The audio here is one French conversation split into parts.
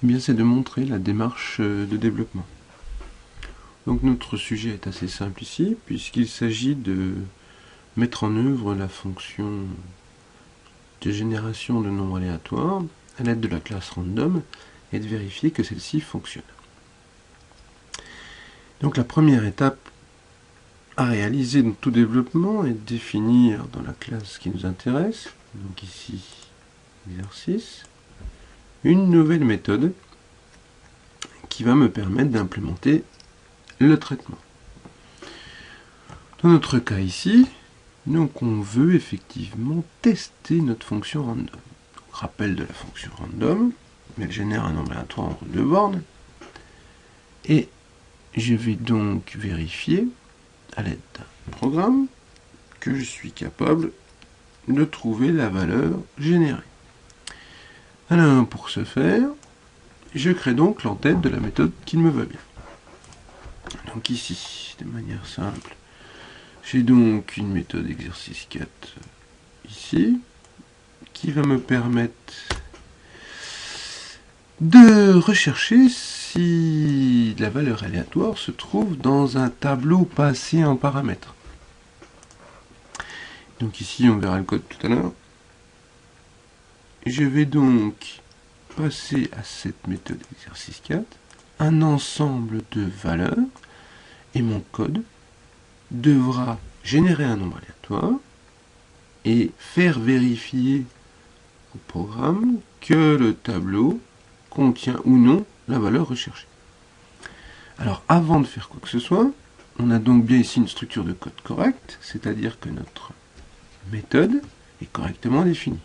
Eh bien, c'est de montrer la démarche de développement. Donc notre sujet est assez simple ici, puisqu'il s'agit de mettre en œuvre la fonction de génération de nombres aléatoires à l'aide de la classe random et de vérifier que celle-ci fonctionne. Donc la première étape à réaliser dans tout développement est de définir dans la classe qui nous intéresse, donc ici exercice, une nouvelle méthode qui va me permettre d'implémenter le traitement. Dans notre cas ici, donc on veut effectivement tester notre fonction random. Donc, rappel de la fonction random, elle génère un nombre aléatoire entre deux bornes, et je vais donc vérifier à l'aide d'un programme que je suis capable de trouver la valeur générée. Alors pour ce faire, je crée donc l'entête de la méthode qui me va bien. Donc ici, de manière simple, j'ai donc une méthode exercice 4 ici, qui va me permettre de rechercher si la valeur aléatoire se trouve dans un tableau passé en paramètres. Donc ici, on verra le code tout à l'heure. Je vais donc passer à cette méthode exercice 4 un ensemble de valeurs, et mon code devra générer un nombre aléatoire et faire vérifier au programme que le tableau contient ou non la valeur recherchée. Alors avant de faire quoi que ce soit, on a donc bien ici une structure de code correcte, c'est-à-dire que notre méthode est correctement définie.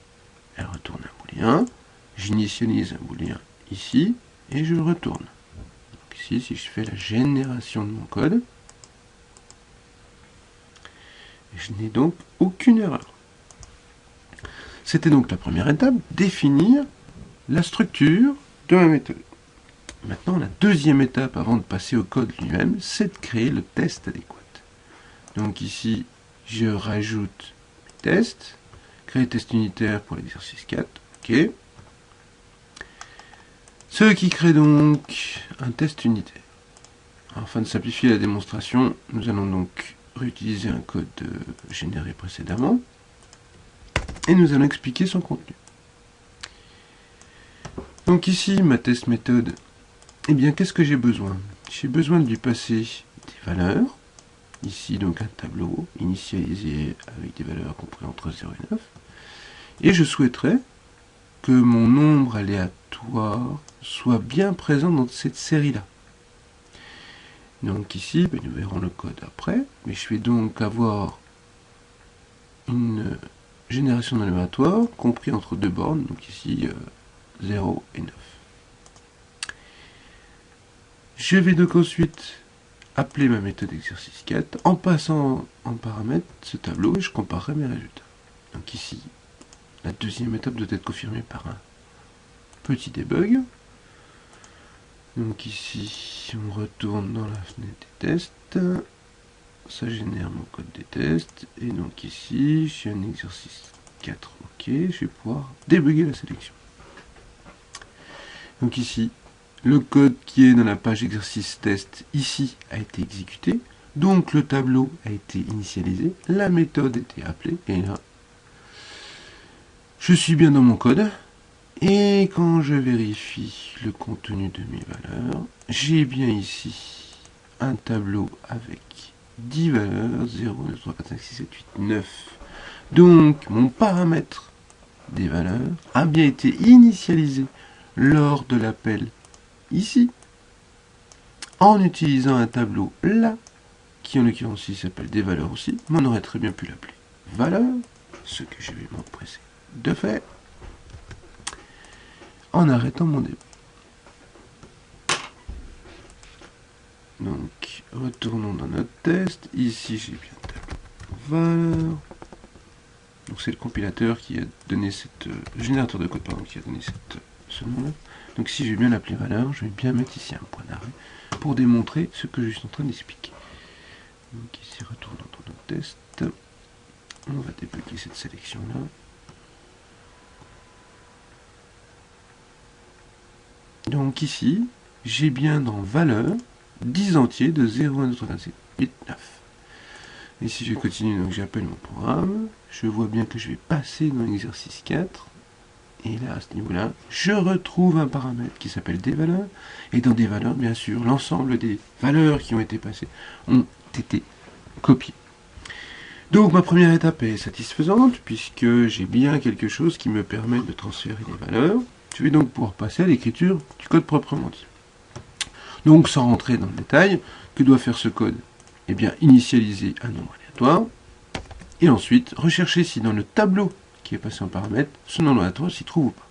Elle retourne un booléen, j'initialise un booléen ici, et je le retourne. Donc ici, si je fais la génération de mon code, je n'ai donc aucune erreur. C'était donc la première étape, définir la structure de ma méthode. Maintenant, la deuxième étape avant de passer au code lui-même, c'est de créer le test adéquat. Donc ici, je rajoute mes tests, créer test unitaire pour l'exercice 4, ok. Ce qui crée donc un test unitaire. Afin de simplifier la démonstration, nous allons donc réutiliser un code généré précédemment, et nous allons expliquer son contenu. Donc ici, ma test méthode, eh bien, qu'est-ce que j'ai besoin? J'ai besoin de lui passer des valeurs. Ici, donc, un tableau initialisé avec des valeurs comprises entre 0 et 9. Et je souhaiterais que mon nombre aléatoire soit bien présent dans cette série-là. Donc ici, ben, nous verrons le code après. Mais je vais donc avoir une génération d'un aléatoire compris entre deux bornes. Donc ici, 0 et 9. Je vais donc ensuite appeler ma méthode exercice 4 en passant en paramètre ce tableau et je comparerai mes résultats. Donc ici, la deuxième étape doit être confirmée par un petit debug. Donc ici, on retourne dans la fenêtre des tests. Ça génère mon code des tests. Et donc ici, j'ai un exercice 4. Ok, je vais pouvoir débugger la sélection. Donc ici, le code qui est dans la page exercice test ici a été exécuté. Donc le tableau a été initialisé. La méthode a été appelée. Et là, je suis bien dans mon code. Et quand je vérifie le contenu de mes valeurs, j'ai bien ici un tableau avec 10 valeurs, 0, 2, 3, 4, 5, 6, 7, 8, 9. Donc mon paramètre des valeurs a bien été initialisé lors de l'appel ici, en utilisant un tableau là, qui en l'occurrence ici s'appelle des valeurs aussi, mais on aurait très bien pu l'appeler valeurs, ce que je vais m'empresser de faire, en arrêtant mon début. Donc, retournons dans notre test. Ici, j'ai bien le tableau valeur. Donc, c'est le compilateur qui a donné cette... générateur de code, pardon, qui a donné ce nom-là. Donc, si j'ai bien appelé valeur, je vais bien mettre ici un point d'arrêt pour démontrer ce que je suis en train d'expliquer. Donc, ici, retournons dans notre test. On va débugger cette sélection-là. Donc ici, j'ai bien dans valeur 10 entiers de 0, 1, 2, 3, 4, 5, 8, 9. Et si je continue, donc j'appelle mon programme, je vois bien que je vais passer dans l'exercice 4. Et là, à ce niveau-là, je retrouve un paramètre qui s'appelle des valeurs. Et dans des valeurs, bien sûr, l'ensemble des valeurs qui ont été passées ont été copiées. Donc ma première étape est satisfaisante, puisque j'ai bien quelque chose qui me permet de transférer les valeurs. Je vais donc pouvoir passer à l'écriture du code proprement dit. Donc sans rentrer dans le détail, que doit faire ce code? Eh bien, initialiser un nombre aléatoire, et ensuite rechercher si dans le tableau qui est passé en paramètre, ce nombre aléatoire s'y trouve ou pas.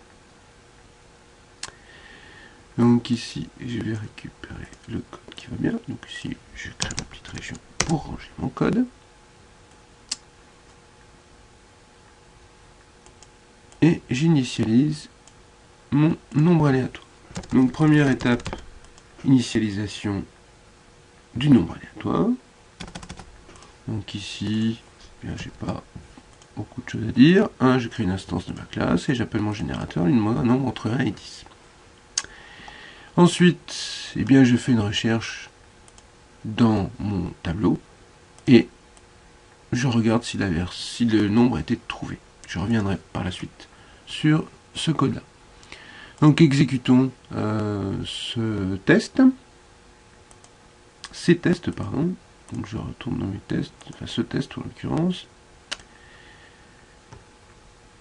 Donc ici, je vais récupérer le code qui va bien. Donc ici, je crée ma petite région pour ranger mon code. Et j'initialise mon nombre aléatoire. Donc première étape, initialisation du nombre aléatoire. Donc ici, bien j'ai pas beaucoup de choses à dire. Je crée une instance de ma classe et j'appelle mon générateur, il me demande un nombre entre 1 et 10. Ensuite, eh bien, je fais une recherche dans mon tableau et je regarde si le nombre a été trouvé. Je reviendrai par la suite sur ce code-là. Donc exécutons ces tests, pardon. Donc je retourne dans mes tests, enfin ce test en l'occurrence.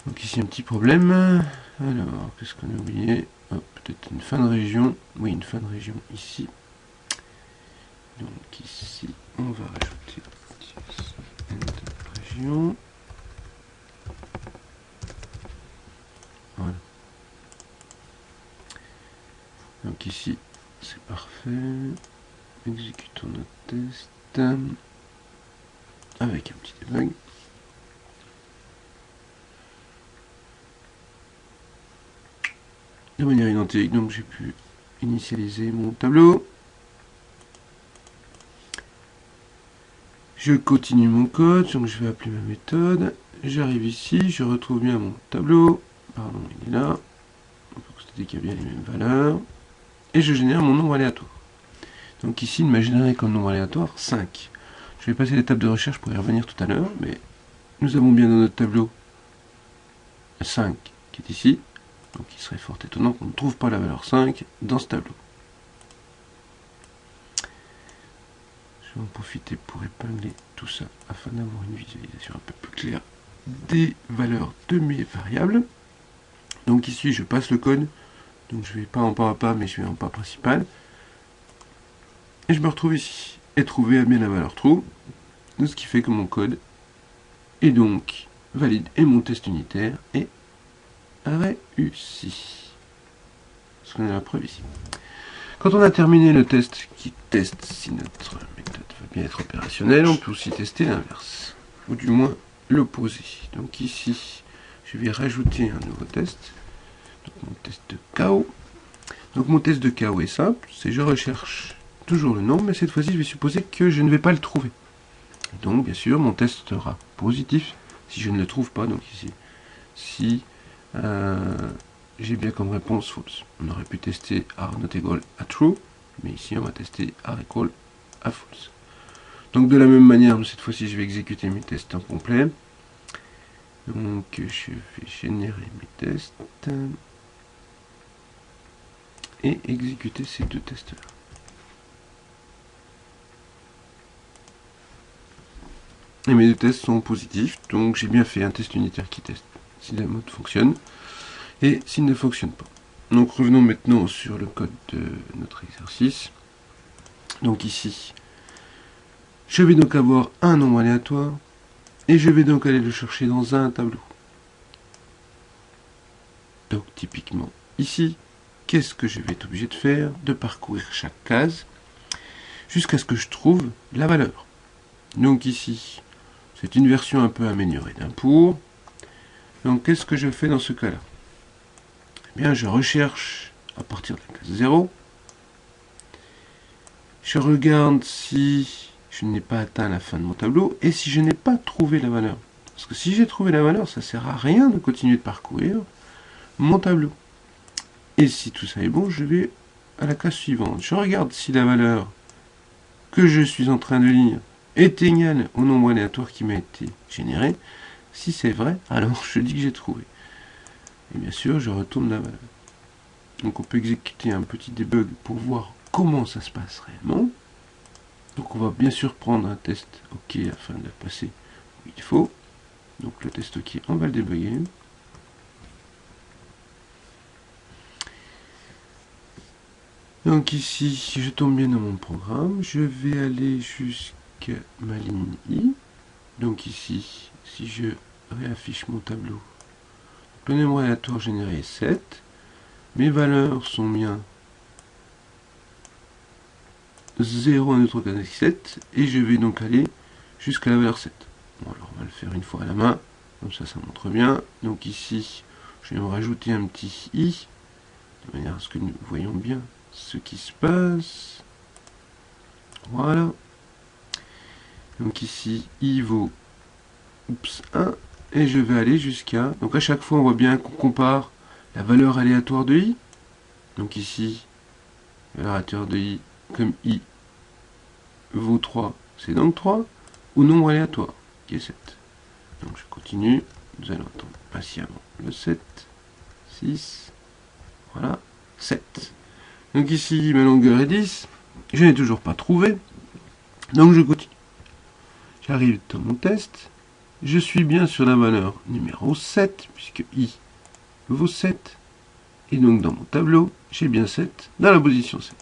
Donc ici un petit problème. Alors, qu'est-ce qu'on a oublié? Peut-être une fin de région. Oui, une fin de région ici. Donc ici, on va rajouter une région. Voilà. Donc ici, c'est parfait. Exécutons notre test avec un petit debug. De manière identique, donc j'ai pu initialiser mon tableau. Je continue mon code, donc je vais appeler ma méthode. J'arrive ici, je retrouve bien mon tableau. Pardon, il est là. On peut constater qu'il y a bien les mêmes valeurs. Et je génère mon nombre aléatoire. Donc ici, il m'a généré comme nombre aléatoire 5. Je vais passer l'étape de recherche pour y revenir tout à l'heure, mais nous avons bien dans notre tableau 5 qui est ici. Donc il serait fort étonnant qu'on ne trouve pas la valeur 5 dans ce tableau. Je vais en profiter pour épingler tout ça afin d'avoir une visualisation un peu plus claire des valeurs de mes variables. Donc ici je passe le code, donc je vais pas en pas à pas mais je vais en pas principal. Et je me retrouve ici, et trouver à bien la valeur true, ce qui fait que mon code est donc valide et mon test unitaire est réussi. Parce qu'on a la preuve ici. Quand on a terminé le test qui teste si notre méthode va bien être opérationnelle, on peut aussi tester l'inverse, ou du moins l'opposé. Donc ici, je vais rajouter un nouveau test, donc mon test de chaos. Donc mon test de chaos est simple, c'est je recherche toujours le nombre, mais cette fois-ci je vais supposer que je ne vais pas le trouver. Donc bien sûr mon test sera positif si je ne le trouve pas, donc ici, si j'ai bien comme réponse false. On aurait pu tester are not equal à true, mais ici on va tester are equal à false. Donc de la même manière, cette fois-ci je vais exécuter mes tests en complet. Donc je vais générer mes tests et exécuter ces deux tests-là. Et mes deux tests sont positifs, donc j'ai bien fait un test unitaire qui teste si la mode fonctionne et s'il ne fonctionne pas. Donc revenons maintenant sur le code de notre exercice. Donc ici, je vais donc avoir un nombre aléatoire et je vais donc aller le chercher dans un tableau. Donc typiquement ici, qu'est-ce que je vais être obligé de faire? De parcourir chaque case jusqu'à ce que je trouve la valeur. Donc ici, c'est une version un peu améliorée d'un pour. Donc qu'est-ce que je fais dans ce cas-là? Eh bien, je recherche à partir de la case 0. Je regarde si je n'ai pas atteint la fin de mon tableau et si je n'ai pas trouvé la valeur. Parce que si j'ai trouvé la valeur, ça ne sert à rien de continuer de parcourir mon tableau. Et si tout ça est bon, je vais à la case suivante. Je regarde si la valeur que je suis en train de lire est égale au nombre aléatoire qui m'a été généré. Si c'est vrai, alors je dis que j'ai trouvé. Et bien sûr, je retourne la valeur. Donc on peut exécuter un petit debug pour voir comment ça se passe réellement. Donc on va bien sûr prendre un test OK afin de passer où il faut. Donc le test OK, on va le débugger. Donc ici, si je tombe bien dans mon programme, je vais aller jusqu'à ma ligne I. Donc ici, si je réaffiche mon tableau, le nombre aléatoire généré est 7. Mes valeurs sont bien 0, 1, 2, 3, 4, 5, 6, 7. Et je vais donc aller jusqu'à la valeur 7. Bon, alors on va le faire une fois à la main. Comme ça, ça montre bien. Donc ici, je vais me rajouter un petit I, de manière à ce que nous voyons bien ce qui se passe. Voilà. Donc ici, I vaut 1. Et je vais aller jusqu'à... Donc à chaque fois, on voit bien qu'on compare la valeur aléatoire de I. Donc ici, la valeur aléatoire de I, comme I vaut 3, c'est donc 3, ou nombre aléatoire, qui est 7. Donc je continue, nous allons attendre patiemment le 7, 6, voilà, 7. Donc ici, ma longueur est 10, je n'ai toujours pas trouvé, donc je continue. J'arrive dans mon test, je suis bien sur la valeur numéro 7, puisque I vaut 7, et donc dans mon tableau, j'ai bien 7 dans la position 7.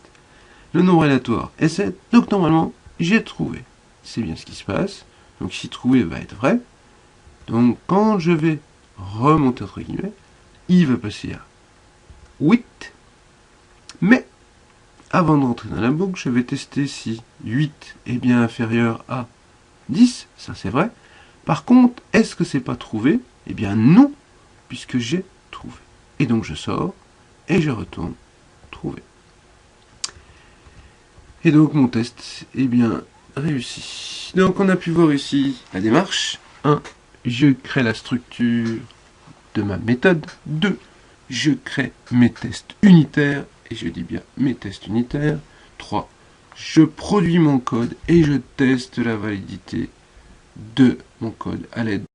Le nombre aléatoire est 7, donc normalement, j'ai trouvé. C'est bien ce qui se passe. Donc ici, trouver va être vrai. Donc quand je vais remonter entre guillemets, I va passer à 8. Mais avant de rentrer dans la boucle, je vais tester si 8 est bien inférieur à 10. Ça c'est vrai. Par contre, est-ce que c'est pas trouvé? Eh bien non, puisque j'ai trouvé. Et donc je sors et je retourne trouver. Et donc mon test est bien réussi. Donc on a pu voir ici la démarche. 1. Je crée la structure de ma méthode. 2. Je crée mes tests unitaires. Et je dis bien mes tests unitaires. 3. Je produis mon code et je teste la validité de mon code à l'aide